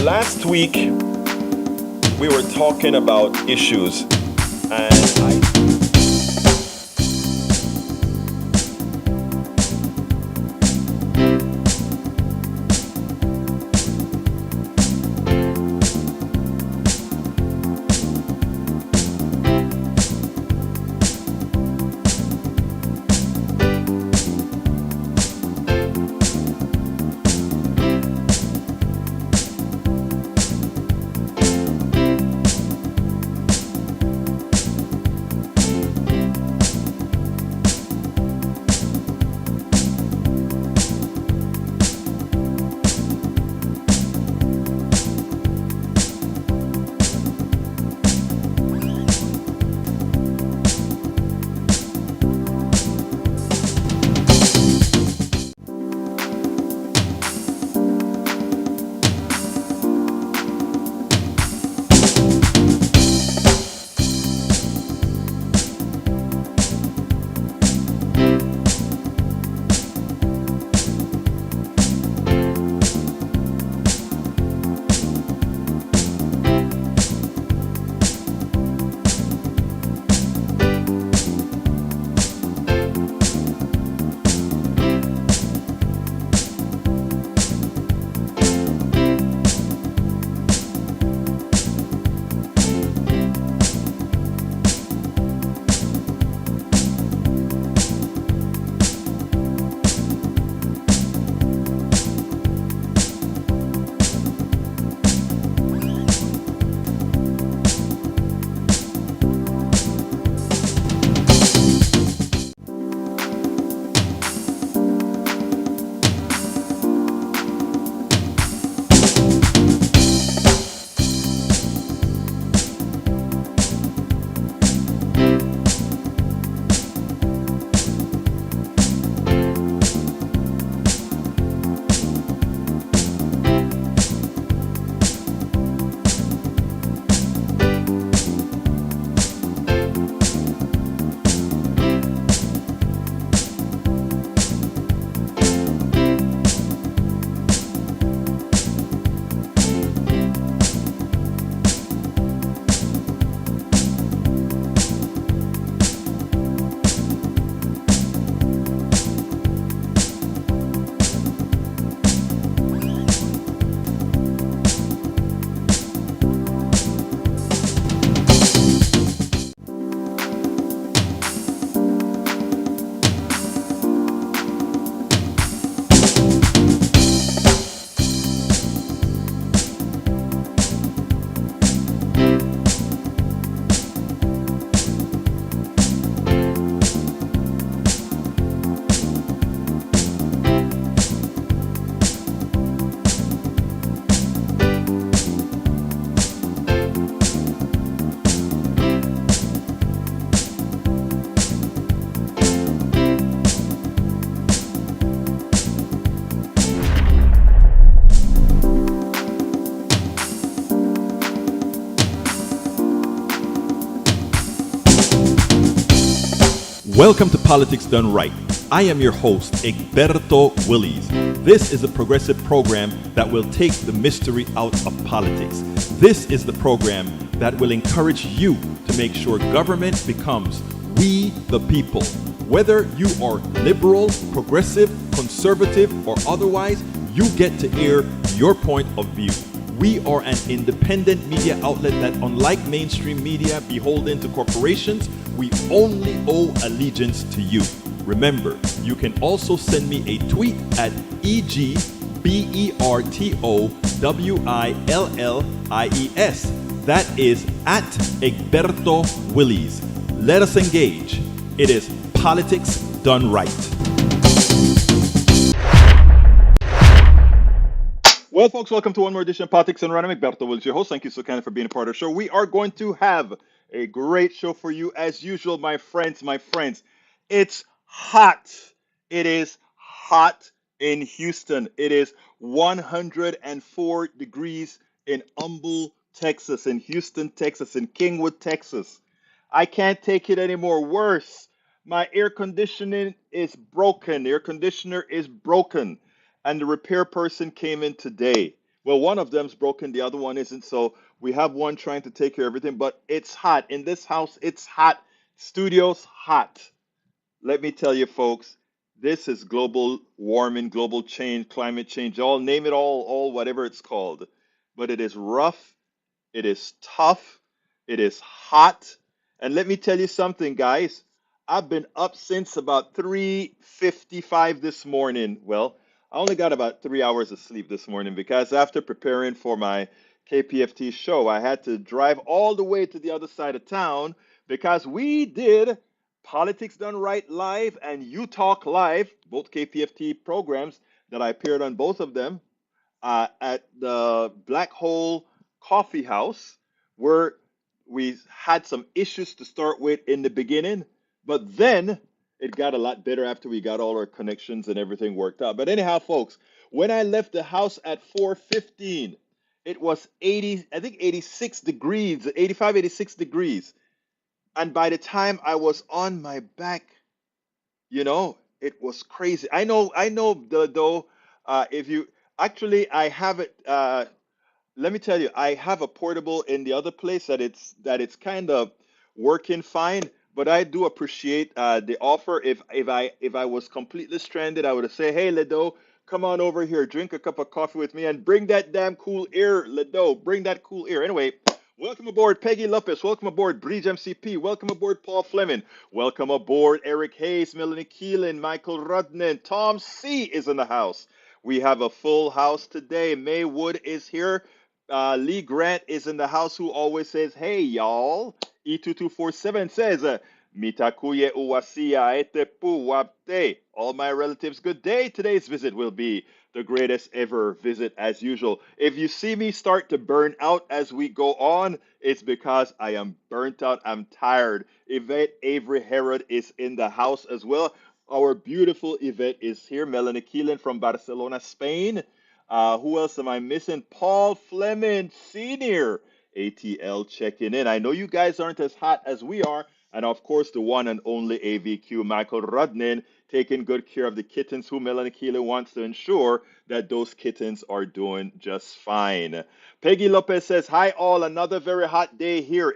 Last week, we were talking about issues, and I Welcome to Politics Done Right. I am your host, Egberto Willies. This is a progressive program that will take the mystery out of politics. This is the program that will encourage you to make sure government becomes we the people. Whether you are liberal, progressive, conservative, or otherwise, you get to air your point of view. We are an independent media outlet that, unlike mainstream media beholden to corporations, we only owe allegiance to you. Remember, you can also send me a tweet at EGBERTOWILLIES. That is at Egberto Willies. Let us engage. It is Politics Done Right. Well, folks, welcome to one more edition of Politics Done Right. I'm Egberto Willies, your host. Thank you so kindly for being a part of the show. We are going to have a great show for you as usual, my friends. It's hot. It is hot in Houston. It is 104 degrees in Humble, Texas, in Houston, Texas, in Kingwood, Texas. I can't take it anymore. Worse, my air conditioning is broken. The air conditioner is broken. And the repair person came in today. Well, one of them's broken, the other one isn't. So we have one trying to take care of everything, but it's hot. In this house, it's hot. Studio's hot. Let me tell you, folks, this is global warming, global change, climate change, all name it all whatever it's called. But it is rough, it is tough, it is hot. And let me tell you something, guys. I've been up since about 3:55 this morning. Well, I only got about 3 hours of sleep this morning because after preparing for my KPFT show, I had to drive all the way to the other side of town because we did Politics Done Right Live and You Talk Live, both KPFT programs that I appeared on both of them at the Black Hole Coffee House, where we had some issues to start with in the beginning, but then it got a lot better after we got all our connections and everything worked out. But anyhow, folks, when I left the house at 4:15, it was 80, I think 86 degrees, 85, 86 degrees. And by the time I was on my back, it was crazy. I know, though, if you actually, I have it. Let me tell you, I have a portable in the other place that it's kind of working fine. But I do appreciate the offer. If I was completely stranded, I would have said, "Hey, Ledo, come on over here, drink a cup of coffee with me, and bring that damn cool air, Ledo. Bring that cool air." Anyway, welcome aboard, Peggy Lopez. Welcome aboard, Bridge MCP. Welcome aboard, Paul Fleming. Welcome aboard, Eric Hayes, Melanie Keelan, Michael Rudnan. Tom C is in the house. We have a full house today. May Wood is here. Lee Grant is in the house, who always says, "Hey, y'all." E2247 says, Mitakuye uwasia etepu wapte. All my relatives, good day. Today's visit will be the greatest ever visit as usual. If you see me start to burn out as we go on, it's because I am burnt out. I'm tired. Yvette Avery Herod is in the house as well. Our beautiful Yvette is here. Melanie Keelan from Barcelona, Spain. Who else am I missing? Paul Fleming Sr. ATL checking in. I know you guys aren't as hot as we are. And of course, the one and only AVQ, Michael Rudnin, taking good care of the kittens, who Melanie Keeler wants to ensure that those kittens are doing just fine. Peggy Lopez says, "Hi, all. Another very hot day here."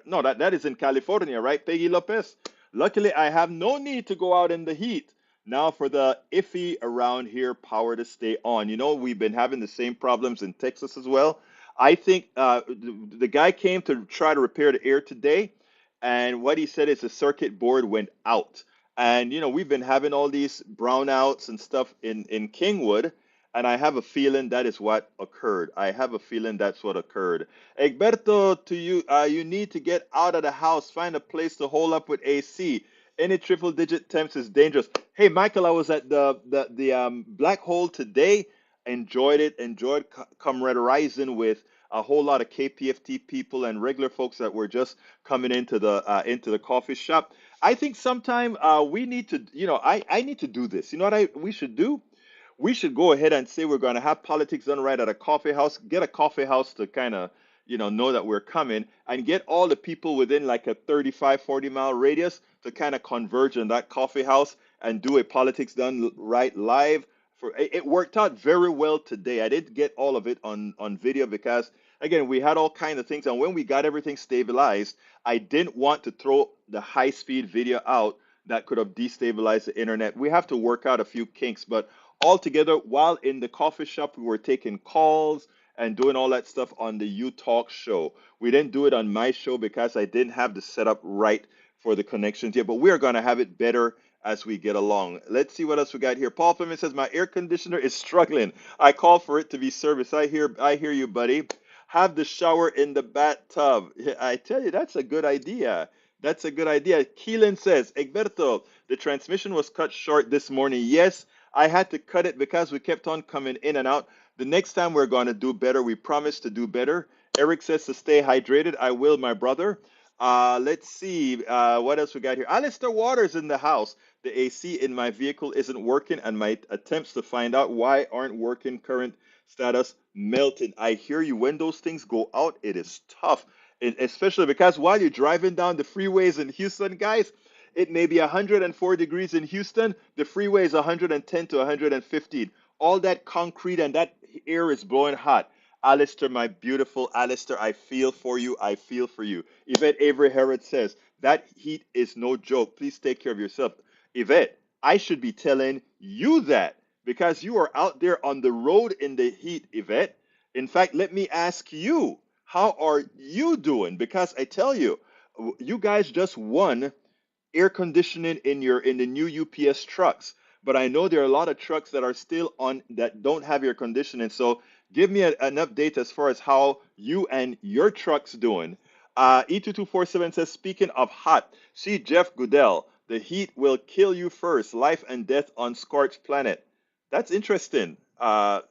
No, that is in California, right, Peggy Lopez? Luckily, I have no need to go out in the heat. Now for the iffy around here, power to stay on. We've been having the same problems in Texas as well. I think the guy came to try to repair the air today, and what he said is the circuit board went out. And we've been having all these brownouts and stuff in Kingwood, and I have a feeling that is what occurred. I have a feeling that's what occurred. Egberto, to you, you need to get out of the house, find a place to hold up with AC. Any triple digit temps is dangerous. Hey, Michael, I was at the Black Hole today. Enjoyed it. Enjoyed camaraderizing with a whole lot of KPFT people and regular folks that were just coming into the coffee shop. I think sometime we need to, I need to do this. You know what we should do? We should go ahead and say we're going to have politics done right at a coffee house. Get a coffee house to kind of, know that we're coming, and get all the people within like a 35, 40-mile radius to kind of converge in that coffee house and do a politics done right live. It worked out very well today. I didn't get all of it on video because again, we had all kinds of things, and when we got everything stabilized, I didn't want to throw the high-speed video out that could have destabilized the internet. We have to work out a few kinks, but altogether, while in the coffee shop, we were taking calls and doing all that stuff on the U Talk show. We didn't do it on my show because I didn't have the setup right for the connections yet, but we are going to have it better as we get along. Let's see what else we got here. Paul Fleming says, "My air conditioner is struggling. I call for it to be serviced." I hear you, buddy. Have the shower in the bathtub. I tell you, that's a good idea. That's a good idea. Keelan says, "Egberto, the transmission was cut short this morning." Yes, I had to cut it because we kept on coming in and out. The next time we're going to do better. We promise to do better. Eric says to stay hydrated. I will, my brother. Let's see. What else we got here? Alistair Waters in the house. The AC in my vehicle isn't working, and my attempts to find out why aren't working. Current status melted. I hear you. When those things go out, it is tough, especially because while you're driving down the freeways in Houston, guys, it may be 104 degrees in Houston. The freeway is 110 to 115. all that concrete and that air is blowing hot. Alistair, my beautiful Alistair, I feel for you. I feel for you. Yvette Avery Herod says, that heat is no joke. Please take care of yourself. Yvette, I should be telling you that because you are out there on the road in the heat, Yvette. In fact, let me ask you, how are you doing? Because I tell you, you guys just won air conditioning in the new UPS trucks. But I know there are a lot of trucks that are still on that don't have air conditioning. So give me an update as far as how you and your trucks doing. E2247 says, speaking of hot, see Jeff Goodell, the heat will kill you first. Life and death on scorched planet. That's interesting. I'll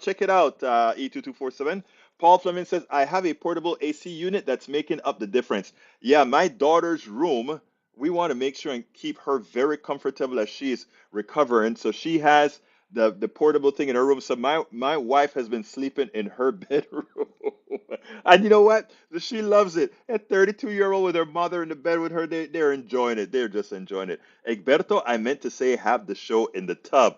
check it out. E2247. Paul Fleming says, I have a portable AC unit that's making up the difference. Yeah, my daughter's room, we want to make sure and keep her very comfortable as she is recovering. So she has the portable thing in her room. So my wife has been sleeping in her bedroom. And you know what? She loves it. A 32-year-old with her mother in the bed with her, they're enjoying it. They're just enjoying it. Egberto, I meant to say have the show in the tub.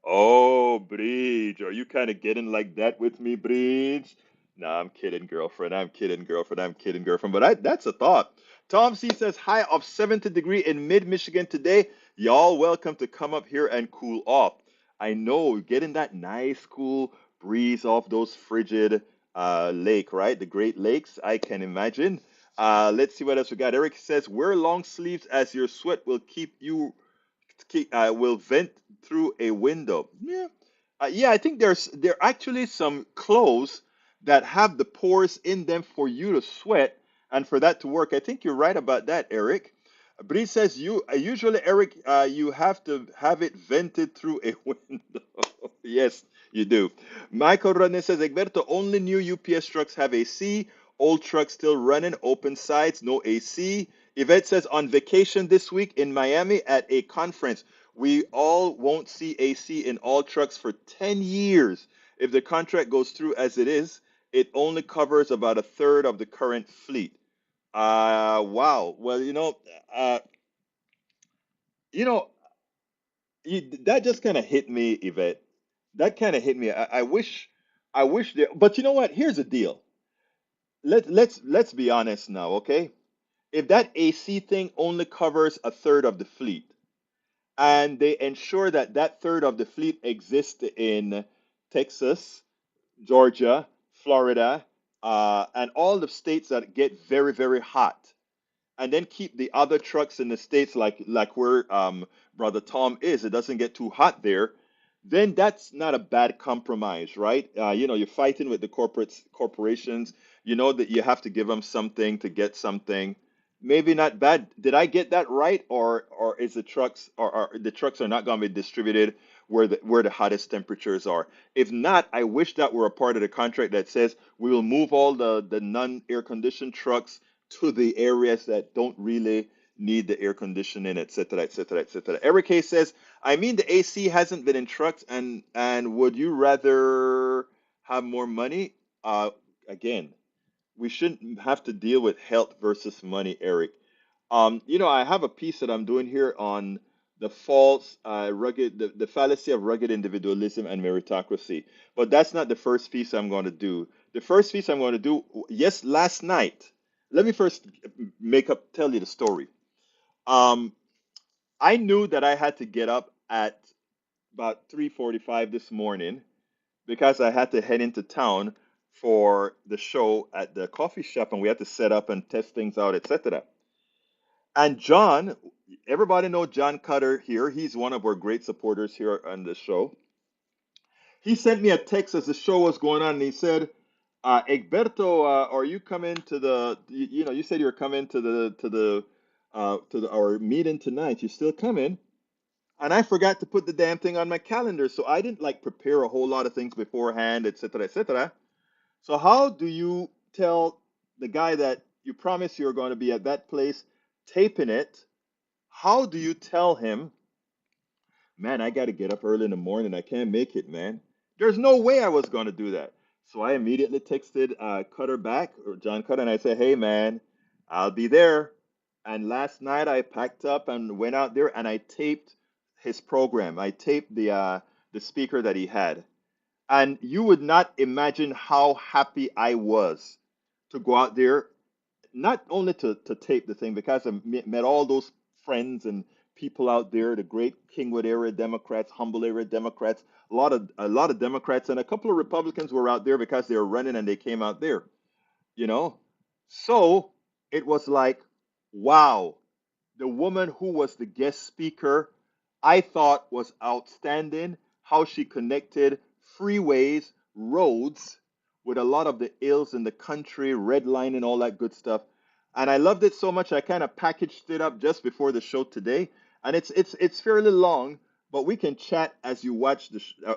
Oh, Bridge, are you kind of getting like that with me, Bridge? Nah, I'm kidding, girlfriend. I'm kidding, girlfriend. I'm kidding, girlfriend. But that's a thought. Tom C says high of 70 degree in mid Michigan today. Y'all welcome to come up here and cool off. I know getting that nice cool breeze off those frigid lake, right? The Great Lakes. I can imagine. Let's see what else we got. Eric says wear long sleeves as your sweat will keep you will vent through a window. Yeah, yeah. I think there are actually some clothes that have the pores in them for you to sweat and for that to work. I think you're right about that, Eric. Bree says you usually, Eric, you have to have it vented through a window. Yes, you do. Michael Rodney says, Egberto, only new UPS trucks have AC. Old trucks still running, open sides, no AC. Yvette says, on vacation this week in Miami at a conference. We all won't see AC in all trucks for 10 years. If the contract goes through as it is, it only covers about a third of the current fleet. Wow. Well, uh, you know, that just kind of hit me, Yvette. That kind of hit me. I wish there, but you know what? Here's the deal. Let's be honest now, okay? If that AC thing only covers a third of the fleet, and they ensure that that third of the fleet exists in Texas, Georgia, Florida, and all the states that get very, very hot, and then keep the other trucks in the states like where brother Tom is. It doesn't get too hot there. Then that's not a bad compromise, right? You're fighting with the corporations. You know that you have to give them something to get something. Maybe not bad. Did I get that right, or is the trucks or the trucks are not going to be distributed where the hottest temperatures are? If not, I wish that were a part of the contract that says we will move all the non-air conditioned trucks to the areas that don't really need the air conditioning, et cetera, et cetera, et cetera. Eric K says, I mean, the AC hasn't been in trucks, and would you rather have more money? Again, we shouldn't have to deal with health versus money, Eric. I have a piece that I'm doing here on the the fallacy of rugged individualism and meritocracy. But that's not the first piece I'm going to do. The first piece I'm going to do, yes, last night. Let me first tell you the story. Um, I knew that I had to get up at about 3:45 this morning because I had to head into town for the show at the coffee shop, and we had to set up and test things out, etc. And John, everybody know John Cutter here. He's one of our great supporters here on the show. He sent me a text as the show was going on, and he said, "Egberto, are you coming to you said you were coming to our meeting tonight. You still coming?" And I forgot to put the damn thing on my calendar, so I didn't like prepare a whole lot of things beforehand, etc., etc. So how do you tell the guy that you promised you're going to be at that place taping it? How do you tell him, man, I got to get up early in the morning. I can't make it, man. There's no way I was going to do that. So I immediately texted Cutter back, or John Cutter, and I said, hey, man, I'll be there. And last night I packed up and went out there and I taped his program. I taped the speaker that he had. And you would not imagine how happy I was to go out there, not only to tape the thing, because I met all those friends and people out there, the great Kingwood area Democrats, Humble area Democrats, a lot of Democrats, and a couple of Republicans were out there because they were running and they came out there, you know. So it was like, wow, the woman who was the guest speaker, I thought was outstanding. How she connected freeways, roads, with a lot of the ills in the country, redlining, all that good stuff. And I loved it so much, I kind of packaged it up just before the show today. And it's fairly long, but we can chat as you watch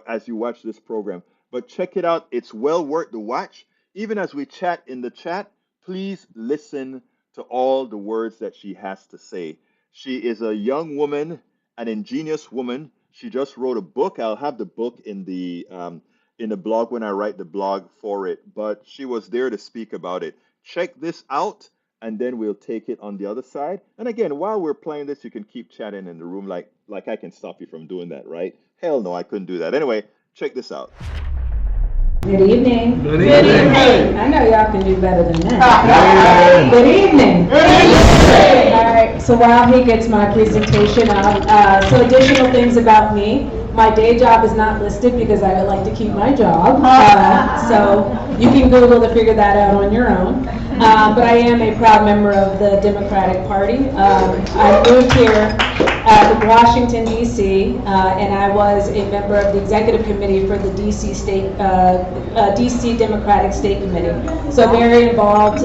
as you watch this program. But check it out; it's well worth the watch. Even as we chat in the chat, please listen to all the words that she has to say. She is a young woman, an ingenious woman. She just wrote a book. I'll have the book in the blog when I write the blog for it. But she was there to speak about it. Check this out, and then we'll take it on the other side. And again, while we're playing this, you can keep chatting in the room, like I can stop you from doing that, right? Hell no, I couldn't do that. Anyway, check this out. Good evening. Good evening. I know y'all can do better than that. Good evening. Good evening. All right, so while he gets my presentation out, some additional things about me. My day job is not listed because I would like to keep my job. So you can Google to figure that out on your own. But I am a proud member of the Democratic Party. I moved here from Washington, D.C., and I was a member of the executive committee for the D.C. D.C. Democratic State Committee. So very involved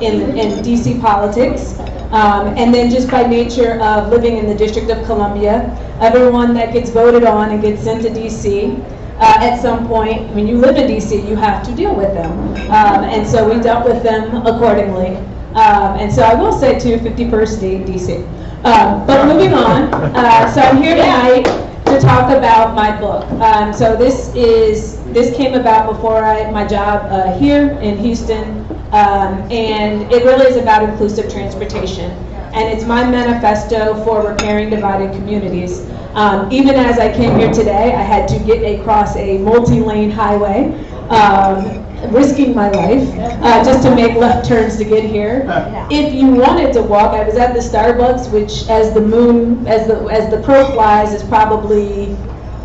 in D.C. politics. And then just by nature of living in the District of Columbia, everyone that gets voted on and gets sent to D.C., at some point, when you live in D.C., you have to deal with them. And so we dealt with them accordingly. And so I will say too, 51st State, D.C. But moving on, so I'm here tonight to talk about my book. So this came about before my job here in Houston, and it really is about inclusive transportation. And it's my manifesto for repairing divided communities. Even as I came here today, I had to get across a multi-lane highway, risking my life just to make left turns to get here. If you wanted to walk, I was at the Starbucks, which as the crow flies is probably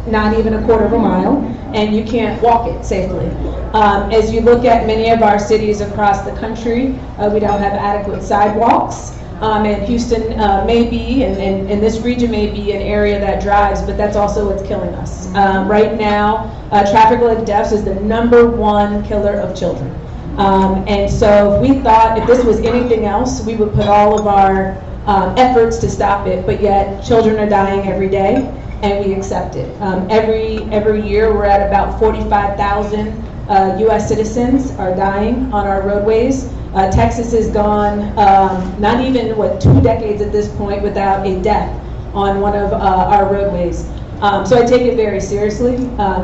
not even a quarter of a mile, and you can't walk it safely. As you look at many of our cities across the country, we don't have adequate sidewalks. And Houston may be, and this region may be an area that drives, but that's also what's killing us. Right now, traffic-related deaths is the #1 killer of children. And so if we thought if this was anything else, we would put all of our efforts to stop it, but yet children are dying every day, and we accept it. Every year, we're at about 45,000 U.S. citizens are dying on our roadways. Texas has gone not even 2 decades at this point without a death on one of our roadways. So I take it very seriously.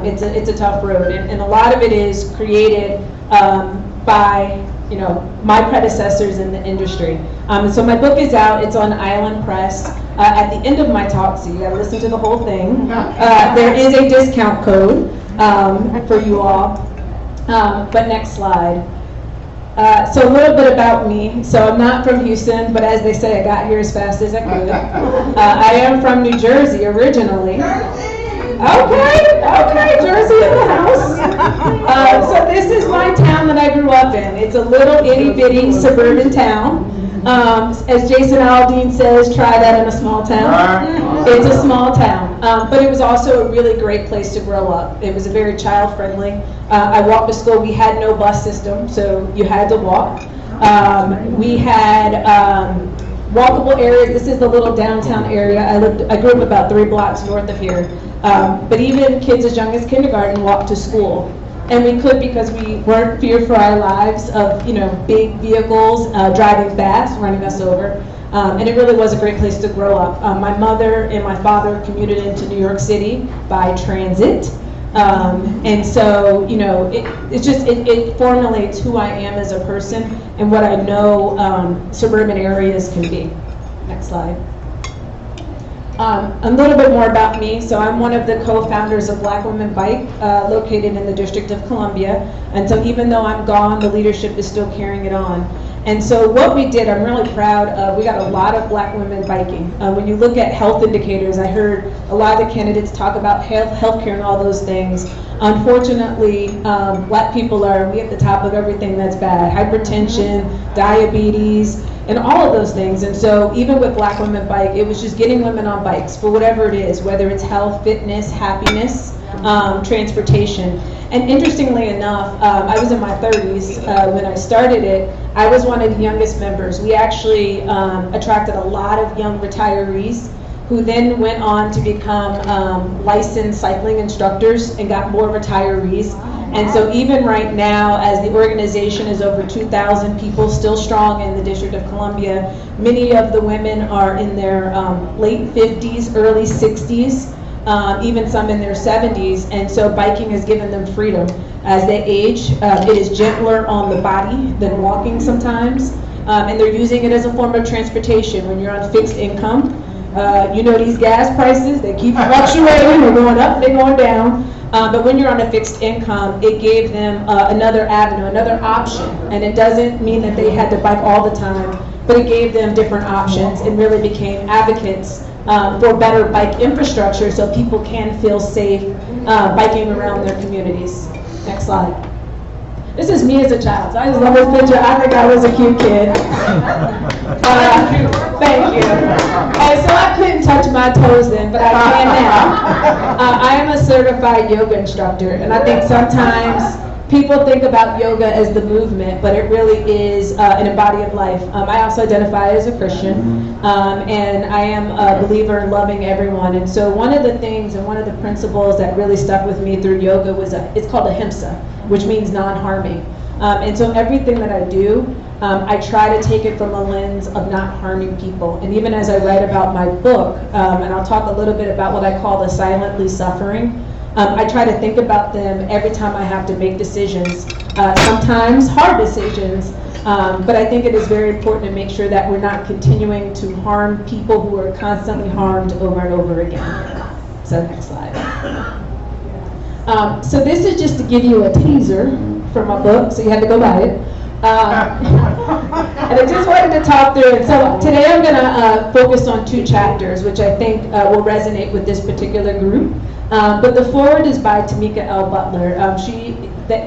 It's a tough road, and a lot of it is created by my predecessors in the industry. So my book is out. It's on Island Press. At the end of my talk, so you got to listen to the whole thing. There is a discount code for you all. But next slide. So a little bit about me. So I'm not from Houston, but as they say, I got here as fast as I could. I am from New Jersey originally. Okay, Jersey in the house. So this is my town that I grew up in. It's a little itty bitty suburban town. As Jason Aldean says, try that in a small town. It's a small town, but it was also a really great place to grow up. It was a very child friendly. I walked to school. We had no bus system, so you had to walk. We had walkable areas. This is the little downtown area. I grew up about 3 blocks north of here. But even kids as young as kindergarten walked to school. And we could because we weren't feared for our lives of big vehicles driving fast, running us over. And it really was a great place to grow up. My mother and my father commuted into New York City by transit. And so, it formulates who I am as a person and what I know suburban areas can be. Next slide. A little bit more about me. So I'm one of the co-founders of Black Women Bike, located in the District of Columbia. And so even though I'm gone, the leadership is still carrying it on. And so what we did, I'm really proud of, we got a lot of Black women biking. When you look at health indicators, I heard a lot of the candidates talk about healthcare and all those things. Unfortunately, Black people are we at the top of everything that's bad. Hypertension, diabetes, and all of those things. And so even with Black Women Bike, it was just getting women on bikes for whatever it is, whether it's health, fitness, happiness, transportation. And interestingly enough, I was in my 30s when I started it. I was one of the youngest members. We actually attracted a lot of young retirees who then went on to become licensed cycling instructors and got more retirees. And so even right now, as the organization is over 2,000 people, still strong in the District of Columbia, many of the women are in their late 50s, early 60s, even some in their 70s. And so biking has given them freedom. As they age, it is gentler on the body than walking sometimes. And they're using it as a form of transportation. When you're on fixed income, you know these gas prices, they keep fluctuating, they're going up, they're going down. But when you're on a fixed income, it gave them another avenue, another option. And it doesn't mean that they had to bike all the time, but it gave them different options and really became advocates for better bike infrastructure so people can feel safe biking around their communities. Next slide. This is me as a child. So I just love this picture. I think I was a cute kid. Thank you. And so I couldn't touch my toes then, but I can now. I am a certified yoga instructor, and I think sometimes people think about yoga as the movement, but it really is an embodied of life. I also identify as a Christian, and I am a believer in loving everyone. And so one of the things and one of the principles that really stuck with me through yoga was it's called ahimsa, which means non-harming. And so everything that I do, I try to take it from a lens of not harming people. And even as I write about my book, and I'll talk a little bit about what I call the silently suffering, I try to think about them every time I have to make decisions, sometimes hard decisions, but I think it is very important to make sure that we're not continuing to harm people who are constantly harmed over and over again. So next slide. So this is just to give you a teaser from my book, so you had to go buy it. And I just wanted to talk through it. So today I'm going to focus on 2 chapters, which I think will resonate with this particular group. But the foreword is by Tamika L. Butler.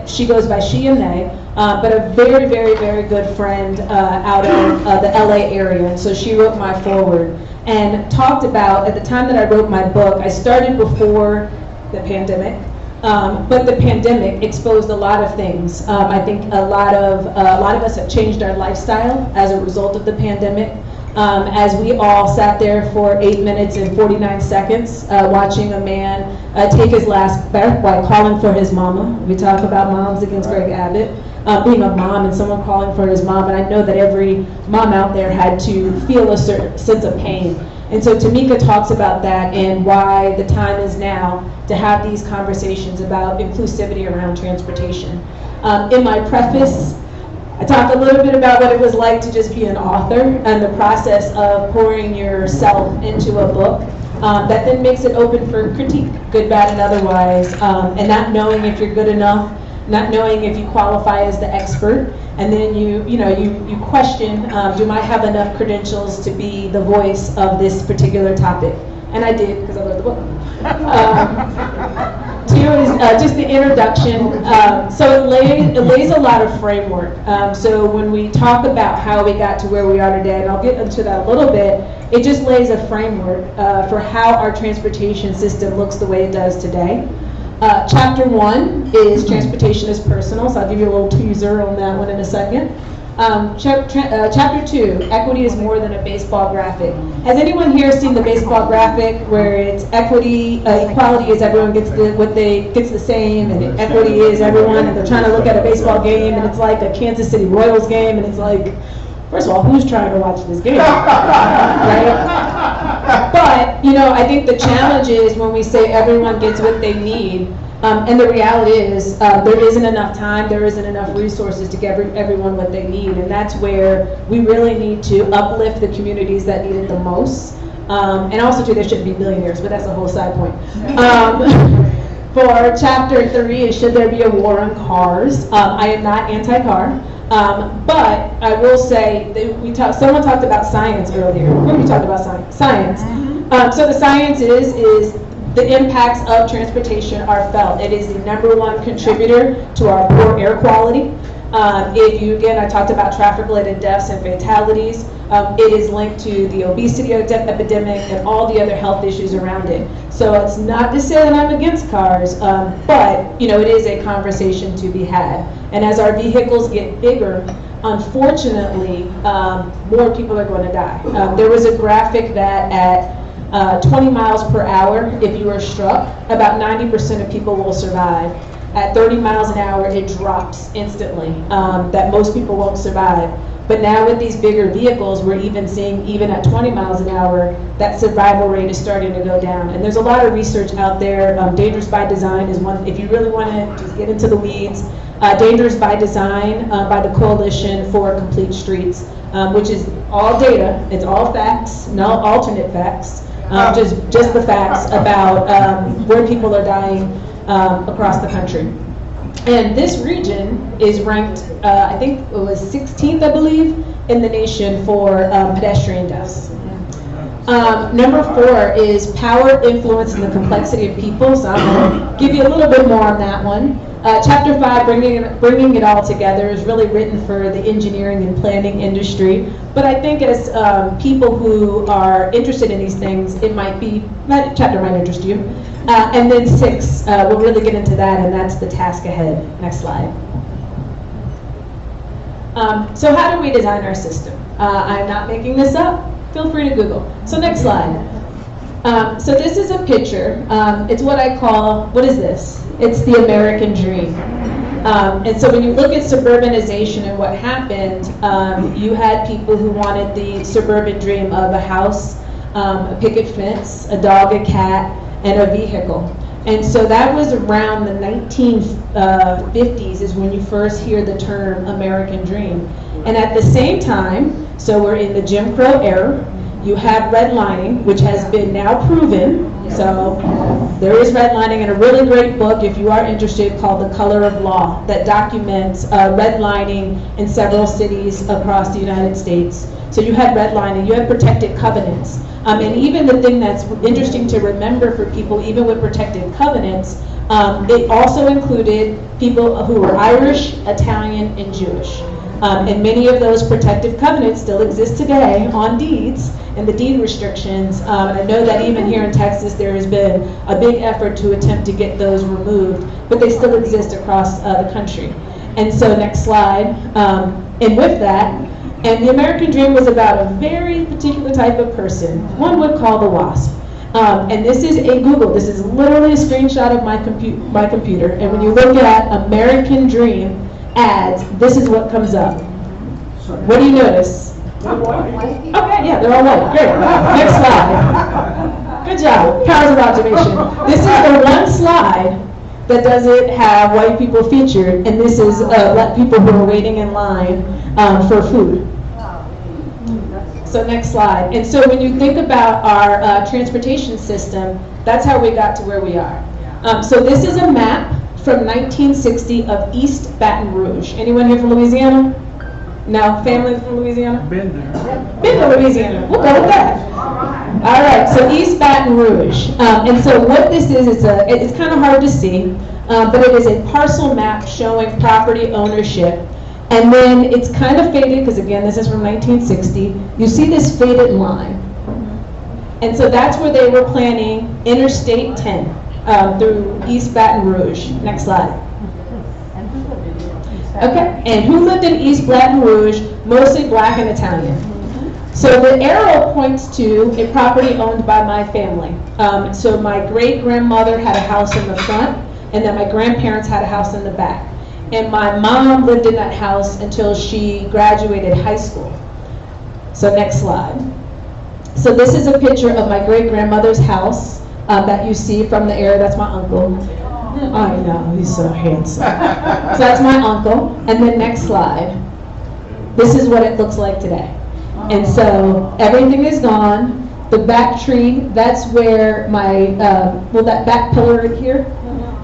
She goes by she and they, but a very, very, very good friend out of the LA area. And so she wrote my foreword and talked about, at the time that I wrote my book, I started before the pandemic. But the pandemic exposed a lot of things. I think a lot of us have changed our lifestyle as a result of the pandemic. As we all sat there for 8 minutes and 49 seconds watching a man take his last breath while calling for his mama. We talk about moms against Greg Abbott, being a mom and someone calling for his mom. And I know that every mom out there had to feel a certain sense of pain. And so Tamika talks about that and why the time is now to have these conversations about inclusivity around transportation. In my preface, I talk a little bit about what it was like to just be an author and the process of pouring yourself into a book that then makes it open for critique, good, bad, and otherwise, and not knowing if you're good enough, not knowing if you qualify as the expert, and then you question, do I have enough credentials to be the voice of this particular topic? And I did, because I wrote the book. 2 is just the introduction. So it lays a lot of framework. So when we talk about how we got to where we are today, and I'll get into that a little bit, it just lays a framework for how our transportation system looks the way it does today. Chapter 1 is transportation is personal, so I'll give you a little teaser on that one in a second. Chapter 2, equity is more than a baseball graphic. Has anyone here seen the baseball graphic where it's equity, equality is everyone gets the same, and equity is everyone, and they're trying to look at a baseball game, and it's like a Kansas City Royals game, and it's like, first of all, who's trying to watch this game, right? But, I think the challenge is when we say everyone gets what they need, and the reality is there isn't enough time, there isn't enough resources to give everyone what they need, and that's where we really need to uplift the communities that need it the most, And also, too, there shouldn't be billionaires, but that's a whole side point. For chapter 3 is should there be a war on cars? I am not anti-car. But I will say, that someone talked about science earlier. We talked about science. So the science is the impacts of transportation are felt. It is the #1 contributor to our poor air quality. Again, I talked about traffic-related deaths and fatalities. It is linked to the obesity epidemic and all the other health issues around it. So it's not to say that I'm against cars, but it is a conversation to be had. And as our vehicles get bigger, unfortunately, more people are going to die. There was a graphic that at 20 miles per hour, if you are struck, about 90% of people will survive. At 30 miles an hour, it drops instantly, that most people won't survive. But now with these bigger vehicles, we're even seeing, even at 20 miles an hour, that survival rate is starting to go down. And there's a lot of research out there. Dangerous by Design is one, if you really want to just get into the weeds. Dangerous by Design by the Coalition for Complete Streets, which is all data, it's all facts, no alternate facts, just the facts about where people are dying across the country. And this region is ranked, I think it was 16th, I believe, in the nation for pedestrian deaths. Number 4 is power, influence, and the complexity of people. So I'm going to give you a little bit more on that one. Chapter 5, bringing it all together, is really written for the engineering and planning industry. But I think as people who are interested in these things, that chapter might interest you. And then 6, we'll really get into that, and that's the task ahead. Next slide. So how do we design our system? I'm not making this up. Feel free to Google. So next slide. So this is a picture. It's what I call, what is this? It's the American dream. And so when you look at suburbanization and what happened, you had people who wanted the suburban dream of a house, a picket fence, a dog, a cat, and a vehicle. And so that was around the 1950s is when you first hear the term American dream. And at the same time, so we're in the Jim Crow era, you have redlining, which has been now proven. So there is redlining, and a really great book, if you are interested, called The Color of Law, that documents redlining in several cities across the United States. So you had redlining, you had protected covenants. And even the thing that's interesting to remember for people, even with protected covenants, it also included people who were Irish, Italian, and Jewish. And many of those protective covenants still exist today on deeds and the deed restrictions. And I know that even here in Texas, there has been a big effort to attempt to get those removed, but they still exist across the country. And so next slide. And with that, and the American dream was about a very particular type of person, one would call the WASP. And this is a Google. This is literally a screenshot of my computer. And when you look at American dream ads, this is what comes up. What do you notice? Okay, yeah, they're all white. Great. Next slide. Good job. Powers of observation. This is the one slide that doesn't have white people featured, and this is black people who are waiting in line for food. So next slide. And so when you think about our transportation system, that's how we got to where we are. So this is a map from 1960 of East Baton Rouge. Anyone here from Louisiana? No? Family from Louisiana? Been there. Been to Louisiana. We'll go with that. All right, so East Baton Rouge. And so what this is, it's kind of hard to see, but it is a parcel map showing property ownership. And then it's kind of faded, because again, this is from 1960. You see this faded line. And so that's where they were planning Interstate 10 through East Baton Rouge. Next slide. Okay, and who lived in East Baton Rouge? Mostly black and Italian. So the arrow points to a property owned by my family. So my great-grandmother had a house in the front, and then my grandparents had a house in the back. And my mom lived in that house until she graduated high school. So next slide. So this is a picture of my great-grandmother's house that you see from the area. That's my uncle. I know, he's so handsome. So that's my uncle. And then next slide. This is what it looks like today. And so everything is gone. The back tree, that's where my, that back pillar right here,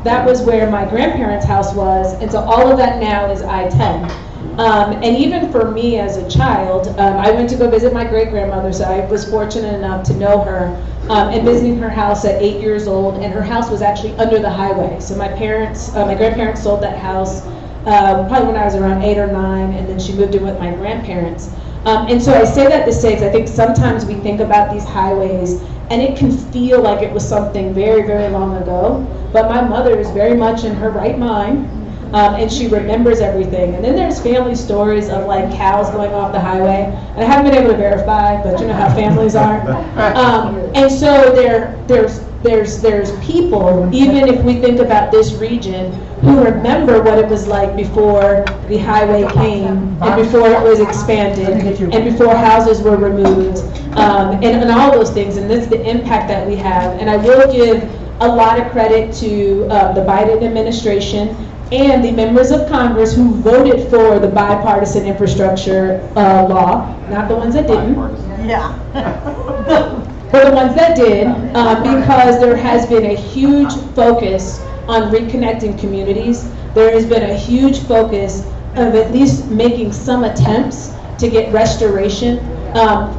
that was where my grandparents' house was, and so all of that now is I-10. And even for me as a child, I went to go visit my great-grandmother, so I was fortunate enough to know her, and visiting her house at 8 years old, and her house was actually under the highway. So my grandparents sold that house probably when I was around 8 or 9, and then she moved in with my grandparents. And so I say that to say, because I think sometimes we think about these highways, and it can feel like it was something very, very long ago, but my mother is very much in her right mind, and she remembers everything. And then there's family stories of like cows going off the highway, and I haven't been able to verify, but you know how families are. And so there's people, even if we think about this region, who remember what it was like before the highway came, and before it was expanded, and before houses were removed, and all those things. And that's the impact that we have. And I will give a lot of credit to the Biden administration and the members of Congress who voted for the bipartisan infrastructure law, not the ones that didn't. Yeah. For the ones that did, because there has been a huge focus on reconnecting communities. There has been a huge focus of at least making some attempts to get restoration,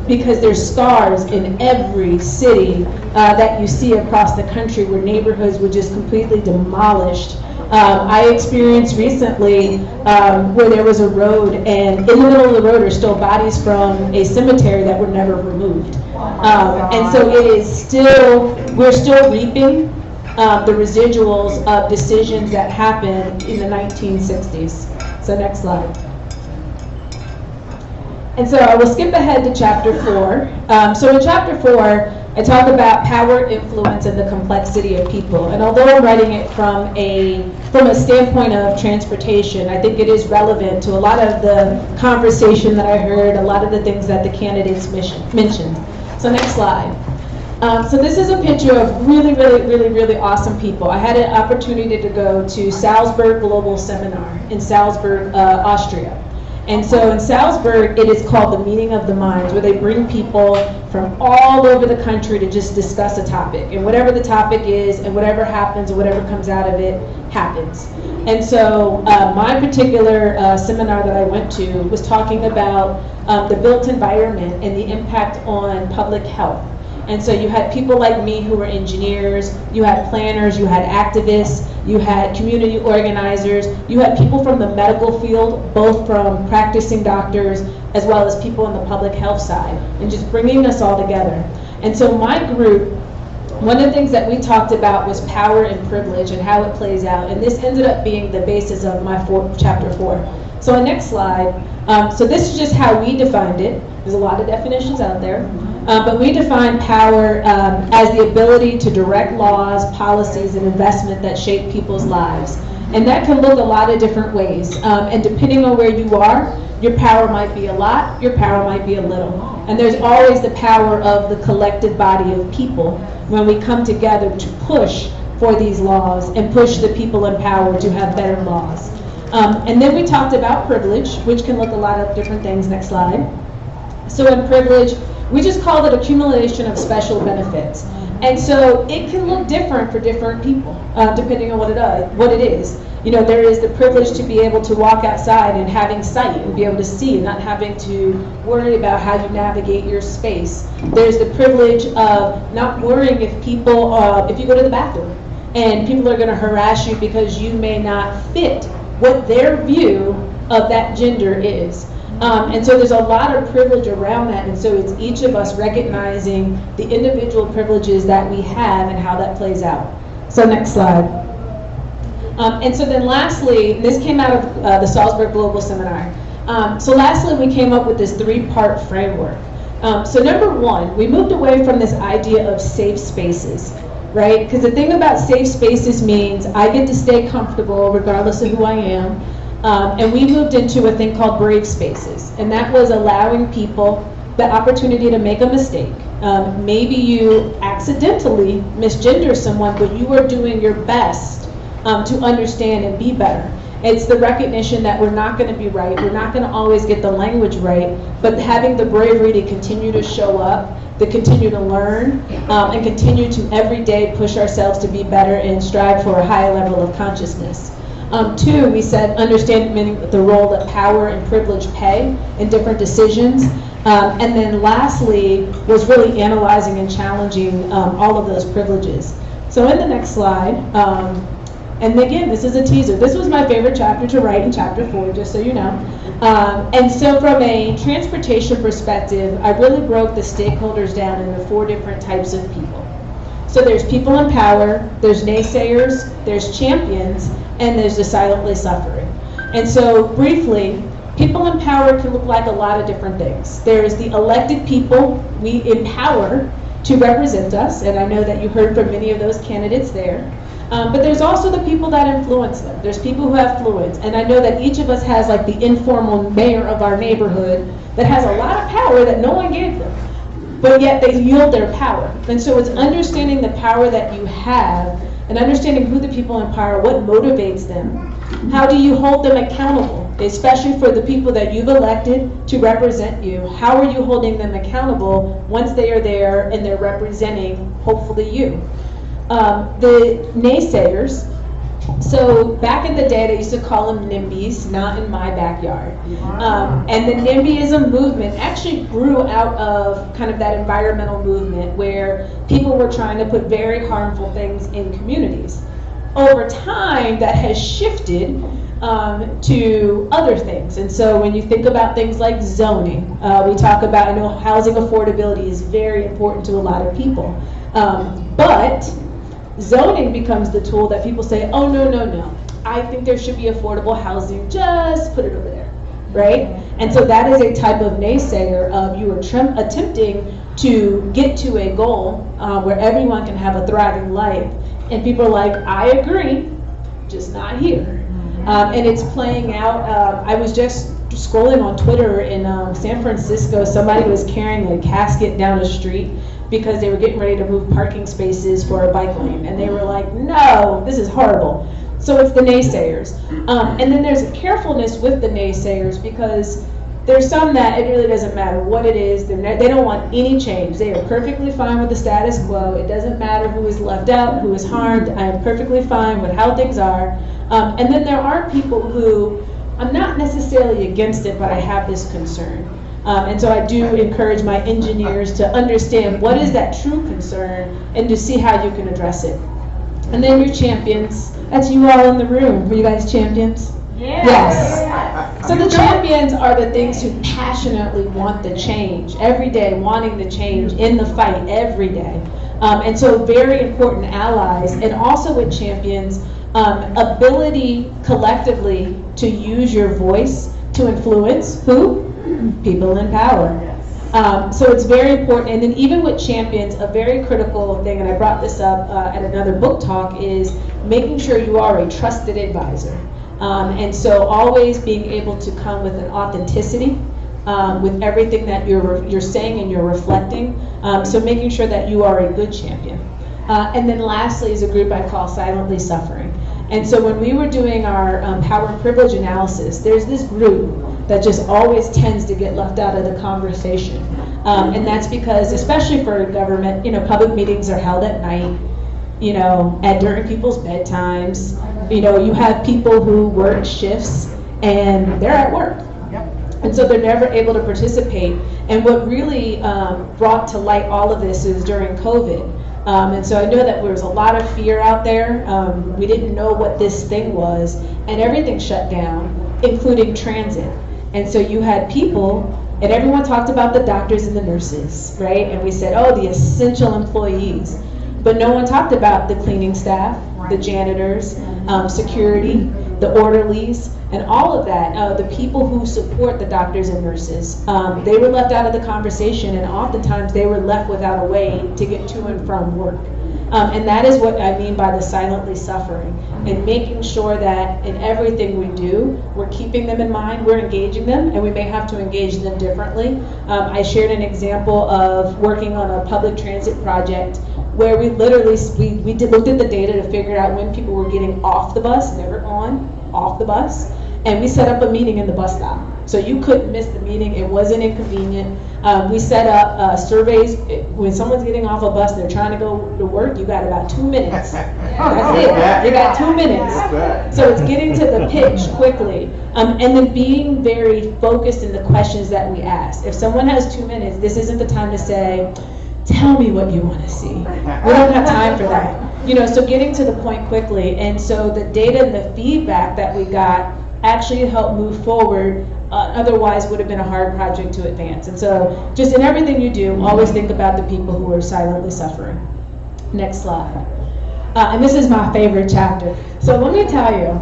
because there's scars in every city that you see across the country where neighborhoods were just completely demolished. I experienced recently where there was a road, and in the middle of the road are still bodies from a cemetery that were never removed. And so it is still, we're still reaping the residuals of decisions that happened in the 1960s. So next slide. And so I will skip ahead to chapter 4. So in chapter 4, I talk about power, influence, and the complexity of people. And although I'm writing it from a standpoint of transportation, I think it is relevant to a lot of the conversation that I heard, a lot of the things that the candidates mentioned. So next slide. So this is a picture of really, really, really, really awesome people. I had an opportunity to go to Salzburg Global Seminar in Salzburg, Austria. And so in Salzburg, it is called the Meeting of the Minds, where they bring people from all over the country to just discuss a topic. And whatever the topic is, and whatever happens, or whatever comes out of it, happens. And so my particular seminar that I went to was talking about the built environment and the impact on public health. And so you had people like me who were engineers, you had planners, you had activists, you had community organizers, you had people from the medical field, both from practicing doctors as well as people on the public health side, and just bringing us all together. And so my group, one of the things that we talked about was power and privilege and how it plays out, and this ended up being the basis of my chapter 4. So next slide. So this is just how we defined it. There's a lot of definitions out there. But we define power as the ability to direct laws, policies, and investment that shape people's lives. And that can look a lot of different ways. And depending on where you are, your power might be a lot, your power might be a little. And there's always the power of the collective body of people when we come together to push for these laws and push the people in power to have better laws. And then we talked about privilege, which can look a lot of different things. Next slide. So in privilege, we just call it accumulation of special benefits. And so it can look different for different people, depending on what it is. You know, there is the privilege to be able to walk outside and having sight and be able to see and not having to worry about how you navigate your space. There's the privilege of not worrying if people, if you go to the bathroom and people are going to harass you because you may not fit what their view of that gender is. And so there's a lot of privilege around that, and so it's each of us recognizing the individual privileges that we have and how that plays out. So next slide. And so then lastly, this came out of the Salzburg Global Seminar. So lastly, we came up with this 3-part framework. So number 1, we moved away from this idea of safe spaces, right? Because the thing about safe spaces means I get to stay comfortable regardless of who I am. And we moved into a thing called brave spaces, and that was allowing people the opportunity to make a mistake. Maybe you accidentally misgender someone, but you are doing your best to understand and be better. It's the recognition that we're not going to be right, we're not going to always get the language right, but having the bravery to continue to show up, to continue to learn, and continue to every day push ourselves to be better and strive for a higher level of consciousness. Two, we said understanding the role that power and privilege play in different decisions. And then lastly was really analyzing and challenging all of those privileges. So in the next slide, and again, this is a teaser. This was my favorite chapter to write in chapter 4, just so you know. And so from a transportation perspective, I really broke the stakeholders down into 4 different types of people. So there's people in power, there's naysayers, there's champions, and there's the silently suffering. And so briefly, people in power can look like a lot of different things. There's the elected people we empower to represent us, and I know that you heard from many of those candidates there. But there's also the people that influence them. There's people who have influence, and I know that each of us has like the informal mayor of our neighborhood that has a lot of power that no one gave them, but yet they yield their power. And so it's understanding the power that you have and understanding who the people in power, what motivates them. How do you hold them accountable, especially for the people that you've elected to represent you? How are you holding them accountable once they are there and they're representing, hopefully, you? The naysayers, so back in the day they used to call them NIMBYs, not in my backyard. And the NIMBYism movement actually grew out of kind of that environmental movement where people were trying to put very harmful things in communities. Over time, that has shifted to other things. And so when you think about things like zoning, we talk about, I know housing affordability is very important to a lot of people. But zoning becomes the tool that people say, oh, no. I think there should be affordable housing, just put it over there, right? And so that is a type of naysayer of you are attempting to get to a goal where everyone can have a thriving life. And people are like, I agree, just not here. And it's playing out. I was just scrolling on Twitter in San Francisco. Somebody was carrying a casket down the street because they were getting ready to move parking spaces for a bike lane. And they were like, no, this is horrible. So it's the naysayers. And then there's a carefulness with the naysayers because there's some that it really doesn't matter what it is. They don't want any change. They are perfectly fine with the status quo. It doesn't matter who is left out, who is harmed. I am perfectly fine with how things are. And then there are people who, I'm not necessarily against it, but I have this concern. And so I do encourage my engineers to understand what is that true concern and to see how you can address it. And then your champions, that's you all in the room. Are you guys champions? Yeah. Yes. So the champions are the things who passionately want the change every day, wanting the change in the fight every day. And so very important allies, and also with champions, ability collectively to use your voice to influence who? People in power. So it's very important. And then even with champions, a very critical thing, and I brought this up at another book talk, is making sure you are a trusted advisor. And so always being able to come with an authenticity with everything that you're saying and you're reflecting. So making sure that you are a good champion. And then lastly is a group I call Silently Suffering. And so when we were doing our power and privilege analysis, there's this group that just always tends to get left out of the conversation. And that's because, especially for government, public meetings are held at night, and during people's bedtimes. You have people who work shifts and they're at work. And so they're never able to participate. And what really brought to light all of this is during COVID. And so I know that there was a lot of fear out there. We didn't know what this thing was, and everything shut down, including transit. And so you had people, and everyone talked about the doctors and the nurses, right? And we said, oh, the essential employees. But no one talked about the cleaning staff, the janitors, security, the orderlies, and all of that, the people who support the doctors and nurses. They were left out of the conversation, and oftentimes they were left without a way to get to and from work. And that is what I mean by the silently suffering, and making sure that in everything we do, we're keeping them in mind, we're engaging them, and we may have to engage them differently. I shared an example of working on a public transit project where we literally looked at the data to figure out when people were getting off the bus, never on, off the bus, and we set up a meeting in the bus stop. So you couldn't miss the meeting. It wasn't inconvenient. We set up surveys. When someone's getting off a bus, they're trying to go to work, you got about 2 minutes. That's it. You got 2 minutes. So it's getting to the pitch quickly. And then being very focused in the questions that we ask. If someone has 2 minutes, this isn't the time to say, tell me what you want to see. We don't have time for that. So getting to the point quickly. And so the data and the feedback that we got actually helped move forward. Otherwise would have been a hard project to advance. And so just in everything you do, always think about the people who are silently suffering. Next slide. And this is my favorite chapter. So let me tell you,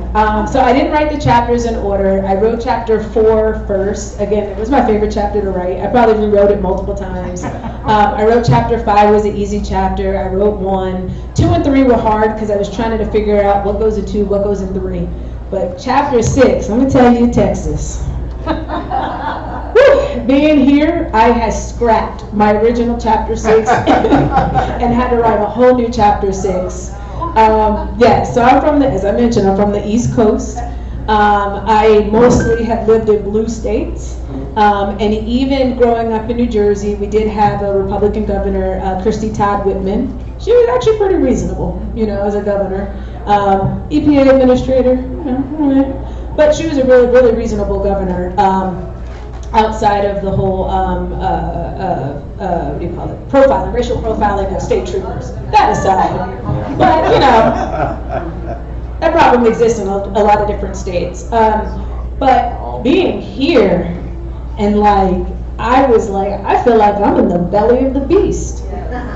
so I didn't write the chapters in order. I wrote chapter 4 first. Again, it was my favorite chapter to write. I probably rewrote it multiple times. I wrote chapter 5 was an easy chapter. I wrote 1. 2 and 3 were hard because I was trying to figure out what goes in 2, what goes in 3. But chapter 6, let me tell you, Texas. Being here, I had scrapped my original chapter 6 and had to write a whole new chapter 6. So I'm from as I mentioned, I'm from the East Coast. I mostly have lived in blue states. And even growing up in New Jersey, we did have a Republican governor, Christy Todd Whitman. She was actually pretty reasonable, as a governor. EPA administrator, but she was a really, really reasonable governor outside of the whole, what do you call it, profiling, racial profiling of state troopers. That aside. But, that problem exists in a lot of different states. But being here and I feel like I'm in the belly of the beast.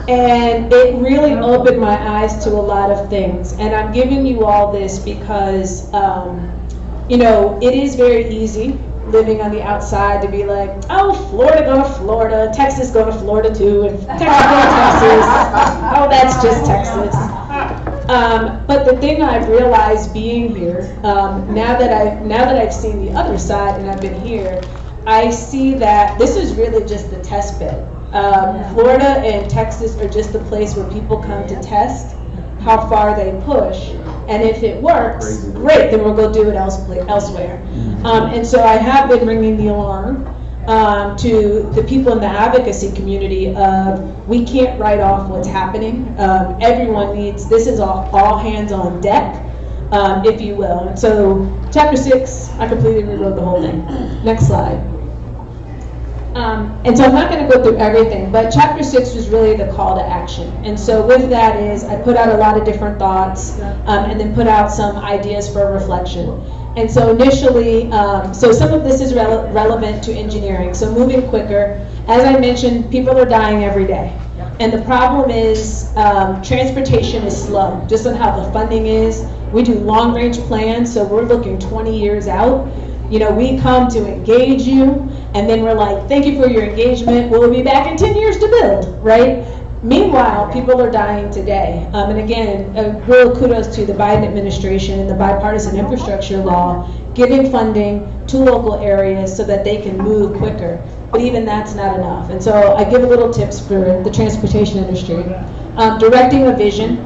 And it really opened my eyes to a lot of things. And I'm giving you all this because, it is very easy living on the outside to be like, oh, Florida go to Florida, Texas go to Florida too, and Texas go to Texas. Oh, that's just Texas. But the thing I've realized being here, now that I've seen the other side and I've been here, I see that this is really just the test bed. Florida and Texas are just the place where people come to test how far they push, and if it works, great, then we'll go do it elsewhere. And so I have been ringing the alarm to the people in the advocacy community of we can't write off what's happening. Everyone needs, this is all hands on deck, if you will. And so chapter 6, I completely rewrote the whole thing. Next slide. And so I'm not going to go through everything, but chapter 6 was really the call to action. And so with that is I put out a lot of different thoughts and then put out some ideas for reflection. And so initially, so some of this is relevant to engineering. So moving quicker, as I mentioned, people are dying every day. And the problem is transportation is slow, just on how the funding is. We do long range plans, so we're looking 20 years out. We come to engage you, and then we're like, thank you for your engagement. We'll be back in 10 years to build, right? Meanwhile, people are dying today. And again, real kudos to the Biden administration and the bipartisan infrastructure law, giving funding to local areas so that they can move quicker. But even that's not enough. And so I give a little tips for the transportation industry. Directing a vision,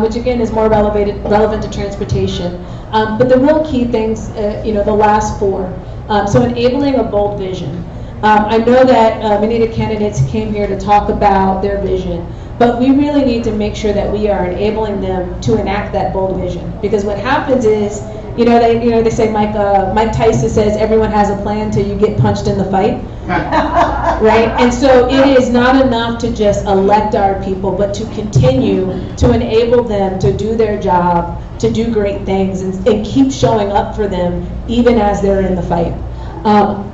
which again is more relevant to transportation. But the real key things, the last 4. So enabling a bold vision. I know that many of the candidates came here to talk about their vision, but we really need to make sure that we are enabling them to enact that bold vision. Because what happens is, they say Mike Tyson says everyone has a plan till you get punched in the fight, right? And so it is not enough to just elect our people, but to continue to enable them to do their job, to do great things, and keep showing up for them even as they're in the fight.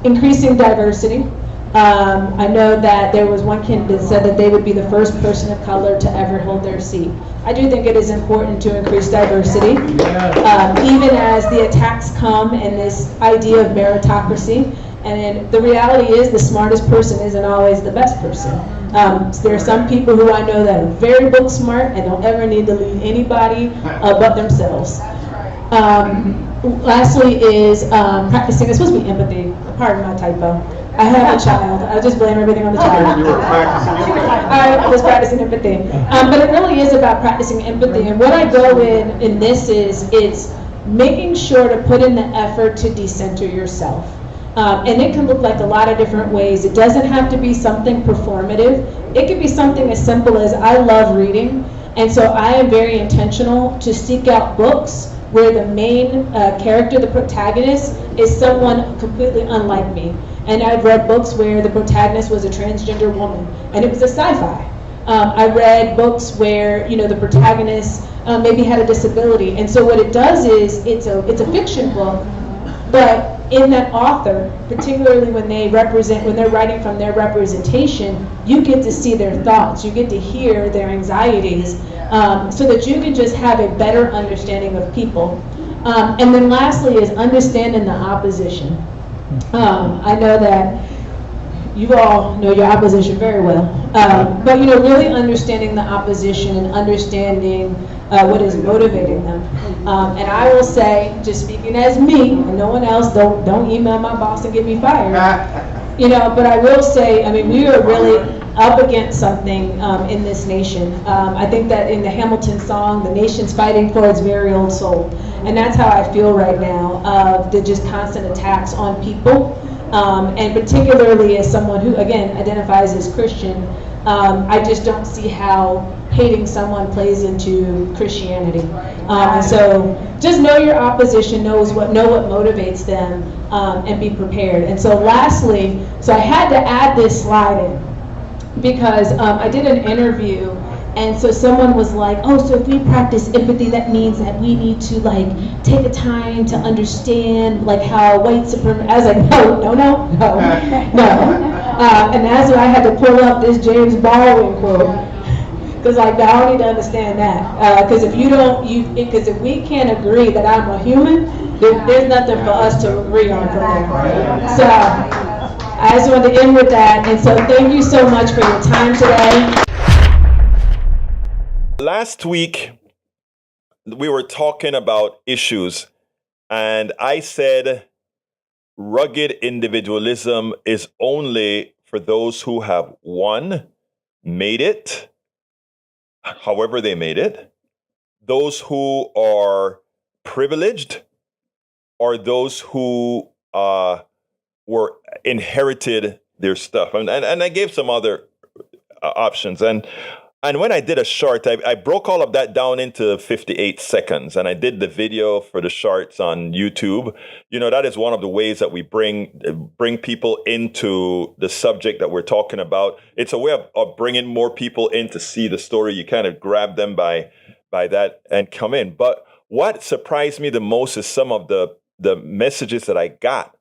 Increasing diversity. I know that there was one candidate that said that they would be the first person of color to ever hold their seat. I do think it is important to increase diversity, even as the attacks come and this idea of meritocracy. And the reality is the smartest person isn't always the best person. There are some people who I know that are very book smart and don't ever need to lead anybody but themselves. Lastly is practicing, it's supposed to be empathy, pardon my typo. I have a child, I'll just blame everything on the child. You were practicing empathy. I was practicing empathy. But it really is about practicing empathy. And what I go in this is, it's making sure to put in the effort to decenter yourself. And it can look like a lot of different ways. It doesn't have to be something performative. It could be something as simple as I love reading, and so I am very intentional to seek out books where the main character, the protagonist, is someone completely unlike me. And I've read books where the protagonist was a transgender woman, and it was a sci-fi. I read books where the protagonist maybe had a disability, and so what it does is it's a fiction book, but in that author, particularly when they're writing from their representation, you get to see their thoughts, you get to hear their anxieties, so that you can just have a better understanding of people. And then lastly is understanding the opposition. I know that you all know your opposition very well, but really understanding the opposition and understanding what is motivating them. And I will say, just speaking as me and no one else, don't email my boss and get me fired. But I will say, we are really up against something in this nation. I think that in the Hamilton song, the nation's fighting for its very own soul. And that's how I feel right now, of the just constant attacks on people. And particularly as someone who, again, identifies as Christian, I just don't see how hating someone plays into Christianity. And so just know your opposition, know what motivates them, and be prepared. And so lastly, I had to add this slide in because I did an interview, and so someone was like, oh, so if we practice empathy, that means that we need to take the time to understand how white supremacy. I was like, no. And that's why I had to pull up this James Baldwin quote. Because I don't need to understand that. Because if we can't agree that I'm a human, there's nothing for us to agree on from there. So I just wanted to end with that. And so thank you so much for your time today. Last week, we were talking about issues, and I said rugged individualism is only for those who have, one, made it, however they made it, those who are privileged, or those who were inherited their stuff. And I gave some other options. And when I did a short, I broke all of that down into 58 seconds, and I did the video for the shorts on YouTube. That is one of the ways that we bring people into the subject that we're talking about. It's a way of bringing more people in to see the story. You kind of grab them by that and come in. But what surprised me the most is some of the messages that I got.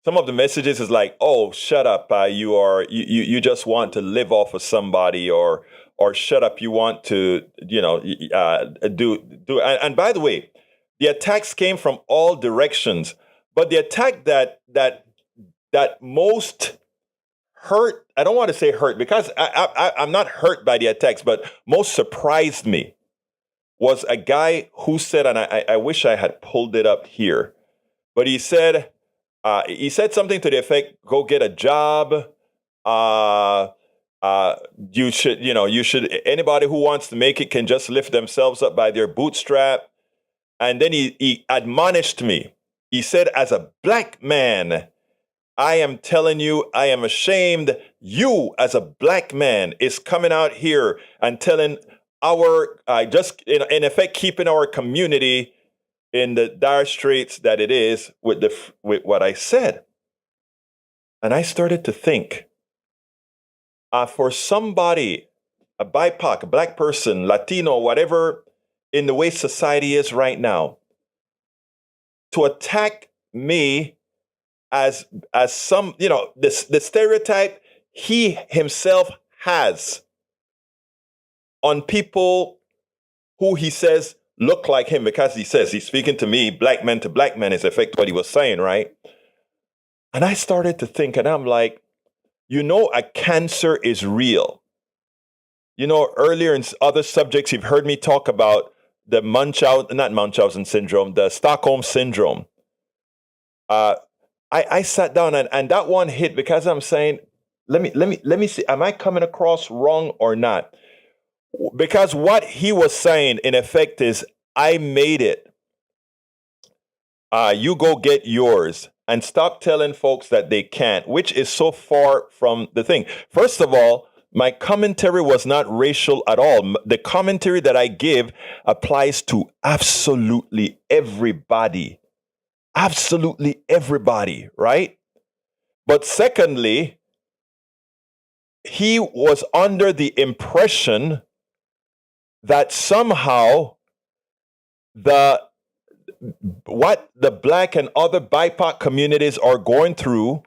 Some of the messages is like, "Oh, shut up! You just want to live off of somebody," or "Shut up! You want to do." And by the way, the attacks came from all directions. But the attack that most hurt, I don't want to say hurt because I'm not hurt by the attacks, but most surprised me was a guy who said, and I wish I had pulled it up here, but he said something to the effect, "Go get a job. You should, anybody who wants to make it can just lift themselves up by their bootstrap." And then he admonished me. He said, "As a black man, I am telling you, I am ashamed. You, as a black man, is coming out here and telling just in effect, keeping our community in the dire straits that it is with what I said." And I started to think, for somebody, a BIPOC, a black person, Latino, whatever, in the way society is right now, to attack me as some, the stereotype he himself has on people who he says look like him, because he says he's speaking to me, black men to black men is in effect what he was saying, right? And I started to think, and I'm like, a cancer is real. Earlier in other subjects, you've heard me talk about the Munchausen syndrome, the Stockholm syndrome. I sat down and that one hit because I'm saying, let me see, am I coming across wrong or not? Because what he was saying in effect is, I made it. You go get yours and stop telling folks that they can't, which is so far from the thing. First of all, my commentary was not racial at all. The commentary that I give applies to absolutely everybody. Absolutely everybody, right? But secondly, he was under the impression that somehow the what the black and other BIPOC communities are going through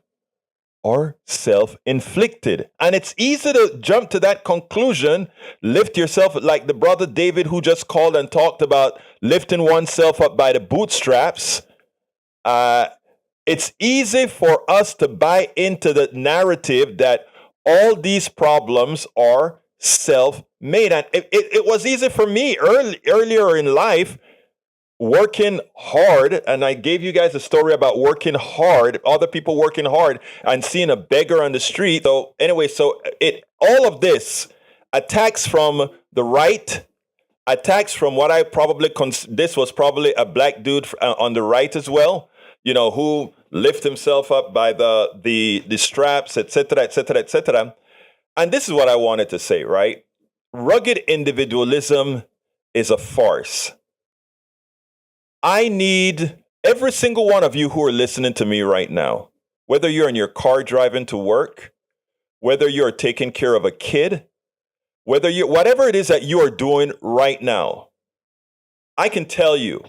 are self-inflicted. And it's easy to jump to that conclusion, lift yourself, like the brother David who just called and talked about lifting oneself up by the bootstraps. It's easy for us to buy into the narrative that all these problems are self-made. And it was easy for me earlier in life, working hard, and I gave you guys a story about working hard, other people working hard, and seeing a beggar on the street. So anyway, all of this attacks from the right, attacks from what I probably this was probably a black dude on the right as well, who lift himself up by the straps, etc., etc., etc. And this is what I wanted to say, right? Rugged individualism is a farce. I need every single one of you who are listening to me right now, whether you're in your car driving to work, whether you're taking care of a kid, whatever it is that you are doing right now, I can tell you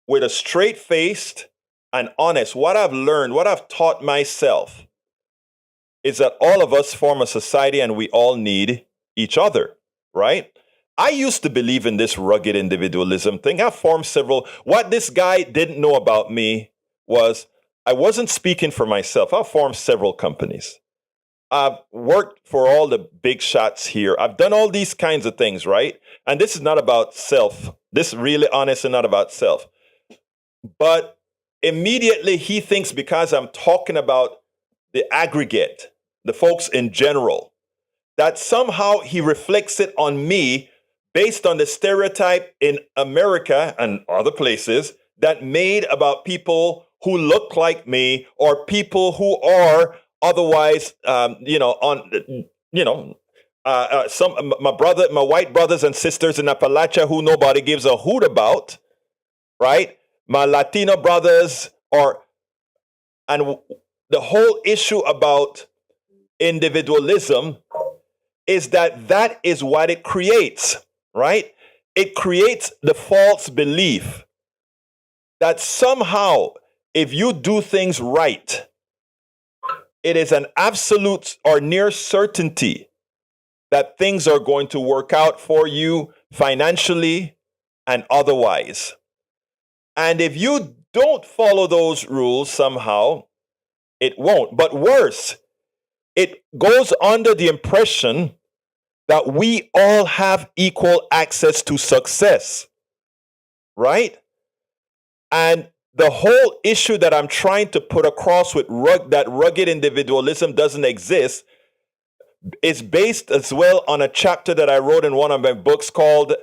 with a straight-faced and honest, what I've learned, what I've taught myself is that all of us form a society and we all need each other, right? I used to believe in this rugged individualism thing. I've formed several. What this guy didn't know about me was I wasn't speaking for myself. I've formed several companies. I've worked for all the big shots here. I've done all these kinds of things, right? And this is not about self. This is really honestly not about self. But immediately he thinks because I'm talking about the aggregate, the folks in general, that somehow he reflects it on me based on the stereotype in America and other places that made about people who look like me or people who are otherwise, my white brothers and sisters in Appalachia who nobody gives a hoot about, right? My Latino brothers and the whole issue about individualism is that is what it creates. Right? It creates the false belief that somehow, if you do things right, it is an absolute or near certainty that things are going to work out for you financially and otherwise. And if you don't follow those rules somehow, it won't. But worse, it goes under the impression that we all have equal access to success, right? And the whole issue that I'm trying to put across with that rugged individualism doesn't exist is based as well on a chapter that I wrote in one of my books called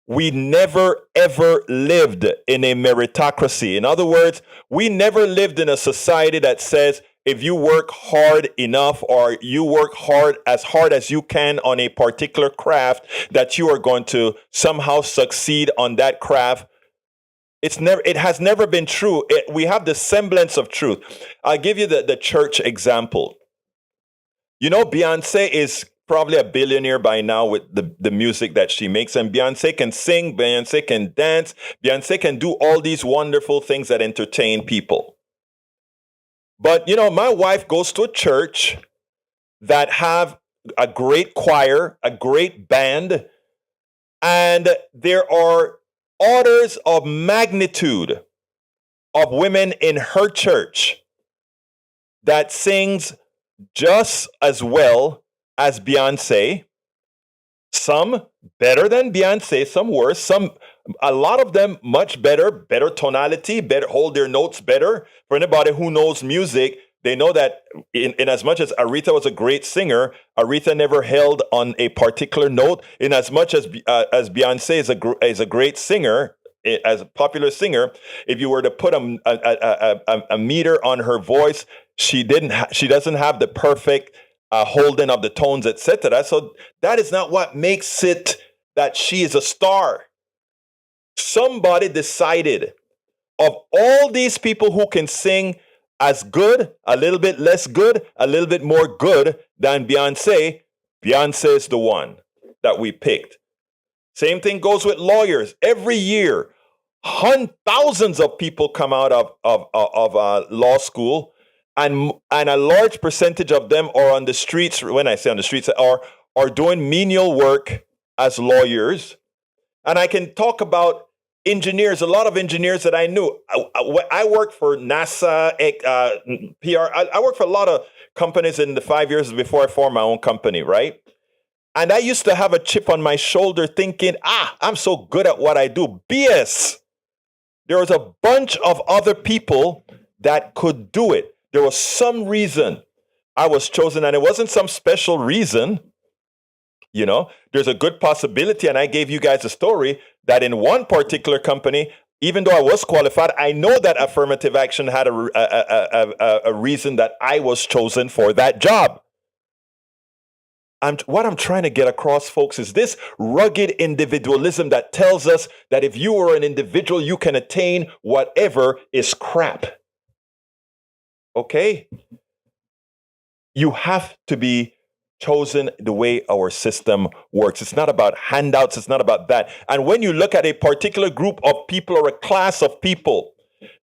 We Never Ever Lived in a Meritocracy. In other words, we never lived in a society that says, if you work hard enough or you work hard as you can on a particular craft, that you are going to somehow succeed on that craft. It has never been true. We have the semblance of truth. I'll give you the church example. Beyonce is probably a billionaire by now with the music that she makes. And Beyonce can sing, Beyonce can dance, Beyonce can do all these wonderful things that entertain people. But, my wife goes to a church that have a great choir, a great band, and there are orders of magnitude of women in her church that sings just as well as Beyonce. Some better than Beyonce, some worse, a lot of them much better tonality, better hold their notes better. For anybody who knows music, they know that in as much as Aretha was a great singer, Aretha never held on a particular note. In as much as Beyonce is a great singer, as a popular singer, if you were to put a meter on her voice, she doesn't have the perfect holding of the tones, etc. So that is not what makes it that she is a star. Somebody decided, of all these people who can sing as good, a little bit less good, a little bit more good than Beyonce, Beyonce is the one that we picked. Same thing goes with lawyers. Every year, thousands of people come out of law school, and a large percentage of them are on the streets. When I say on the streets, are doing menial work as lawyers. And I can talk about engineers, a lot of engineers that I knew. I worked for NASA, PR. I worked for a lot of companies in the 5 years before I formed my own company, right? And I used to have a chip on my shoulder thinking, I'm so good at what I do. BS. There was a bunch of other people that could do it. There was some reason I was chosen, and it wasn't some special reason. There's a good possibility, and I gave you guys a story that in one particular company, even though I was qualified, I know that affirmative action had a reason that I was chosen for that job. What I'm trying to get across, folks, is this rugged individualism that tells us that if you are an individual, you can attain whatever is crap. Okay? You have to be chosen the way our system works. It's not about handouts. It's not about that. And when you look at a particular group of people or a class of people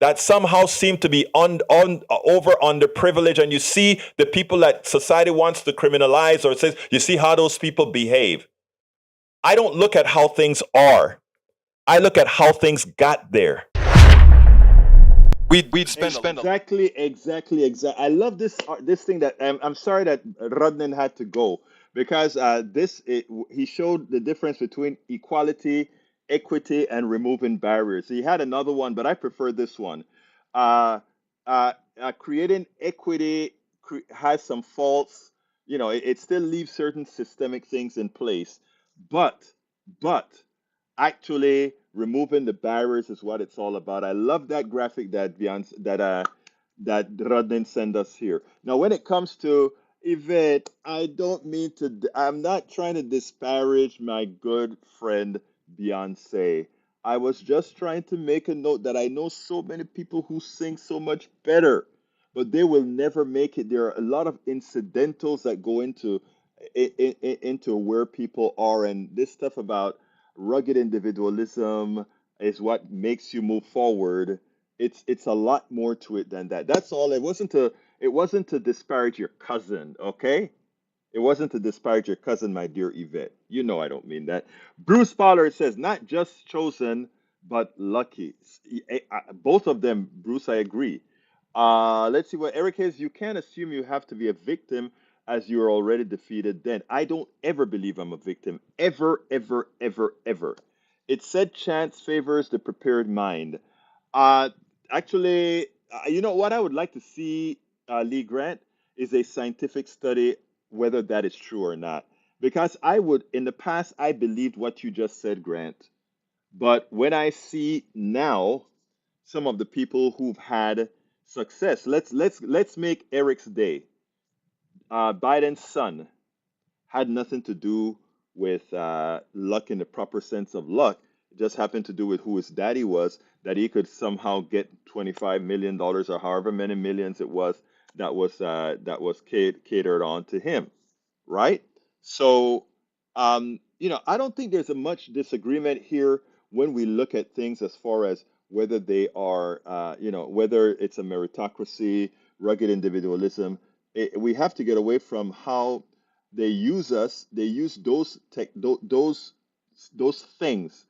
that somehow seem to be over underprivileged, and you see the people that society wants to criminalize, or says, you see how those people behave. I don't look at how things are. I look at how things got there. We'd spend exactly. I love this thing that I'm sorry that Rodnan had to go, because he showed the difference between equality, equity, and removing barriers. He had another one, but I prefer this one. Uh, Creating equity has some faults. It still leaves certain systemic things in place, but but actually removing the barriers is what it's all about. I love that graphic that that Rodden sent us here. Now, when it comes to Yvette, I'm not trying to disparage my good friend Beyonce. I was just trying to make a note that I know so many people who sing so much better, but they will never make it. There are a lot of incidentals that go into where people are, and this stuff about rugged individualism is what makes you move forward. It's a lot more to it than that. That's all. It wasn't to disparage your cousin, okay? It wasn't to disparage your cousin, my dear Yvette. You know I don't mean that. Bruce Pollard says, not just chosen, but lucky. Both of them, Bruce, I agree. Let's see what Eric says. You can't assume you have to be a victim as you are already defeated. Then I don't ever believe I'm a victim. Ever, ever, ever, ever. It said chance favors the prepared mind. Uh, Actually, you know what I would like to see, Lee Grant, is a scientific study whether that is true or not. Because in the past, I believed what you just said, Grant. But when I see now some of the people who've had success, let's make Eric's day. Biden's son had nothing to do with luck in the proper sense of luck. It just happened to do with who his daddy was, that he could somehow get $25 million or however many millions it was that was catered on to him, right? So, I don't think there's a much disagreement here when we look at things as far as whether they are, whether it's a meritocracy, rugged individualism. We have to get away from how they use us. They use those things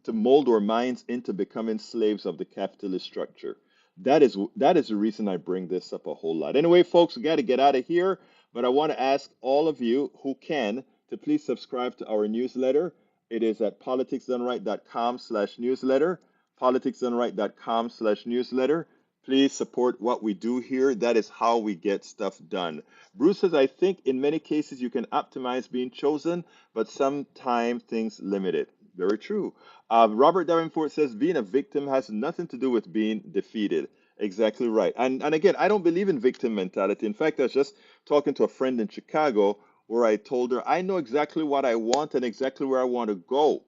to mold our minds into becoming slaves of the capitalist structure. That is the reason I bring this up a whole lot. Anyway, folks, we got to get out of here, but I want to ask all of you who can to please subscribe to our newsletter. It is at politicsdoneright.com/newsletter, politicsdoneright.com/newsletter. Please support what we do here. That is how we get stuff done. Bruce says, I think in many cases you can optimize being chosen, but sometimes things limit it. Very true. Robert Davenport says being a victim has nothing to do with being defeated. Exactly right. And again, I don't believe in victim mentality. In fact, I was just talking to a friend in Chicago where I told her I know exactly what I want and exactly where I want to go,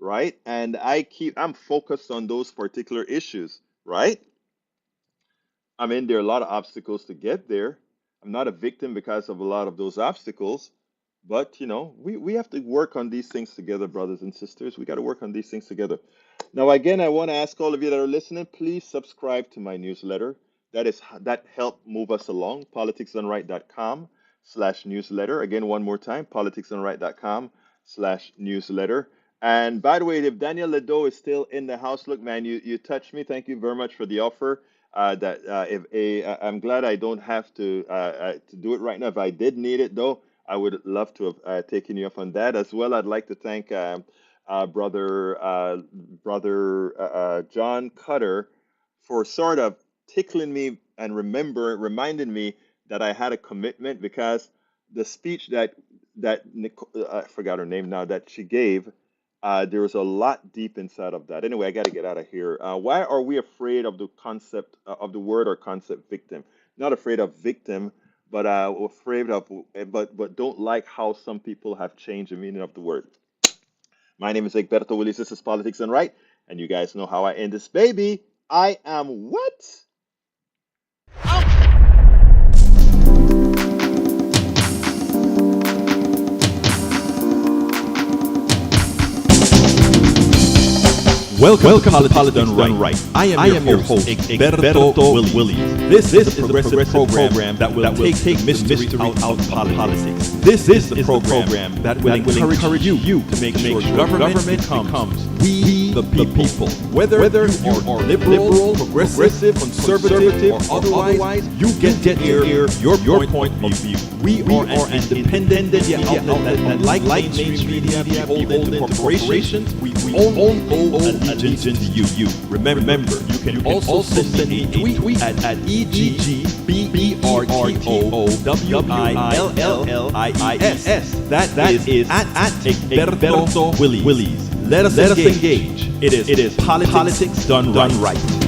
right? And I'm focused on those particular issues, right? I mean, there are a lot of obstacles to get there. I'm not a victim because of a lot of those obstacles, but we have to work on these things together, brothers and sisters. We got to work on these things together. Now, again, I want to ask all of you that are listening, please subscribe to my newsletter. That help move us along. politicsdoneright.com/newsletter. Again, one more time, politicsdoneright.com/newsletter. And by the way, if Daniel Ledo is still in the house, look, man, you touched me. Thank you very much for the offer. I'm glad I don't have to do it right now. If I did need it, though, I would love to have taken you up on that as well. I'd like to thank brother John Cutter for sort of tickling me and reminding me that I had a commitment, because the speech I forgot her name now, that she gave, there was a lot deep inside of that. Anyway, I got to get out of here. Why are we afraid of the concept of the word or concept victim? Not afraid of victim, but afraid of, but don't like how some people have changed the meaning of the word. My name is Egberto Willis. This is Politics and Right, and you guys know how I end this baby. I am what? Welcome to Politics Done Right. I am your host, Egberto Willis. This is a progressive program that will take the mystery out of politics. This is the program that will encourage you to make sure government becomes we the people. Whether you are liberal, progressive, conservative, or otherwise, you get to hear your point of view. We are an independent media outlet that, like mainstream media, beholden to corporations. We own allegiance to you. Remember, you can also send me a tweet at EGBERTOWILLIES. That is at Egberto Willis. Let us engage. It is politics done right.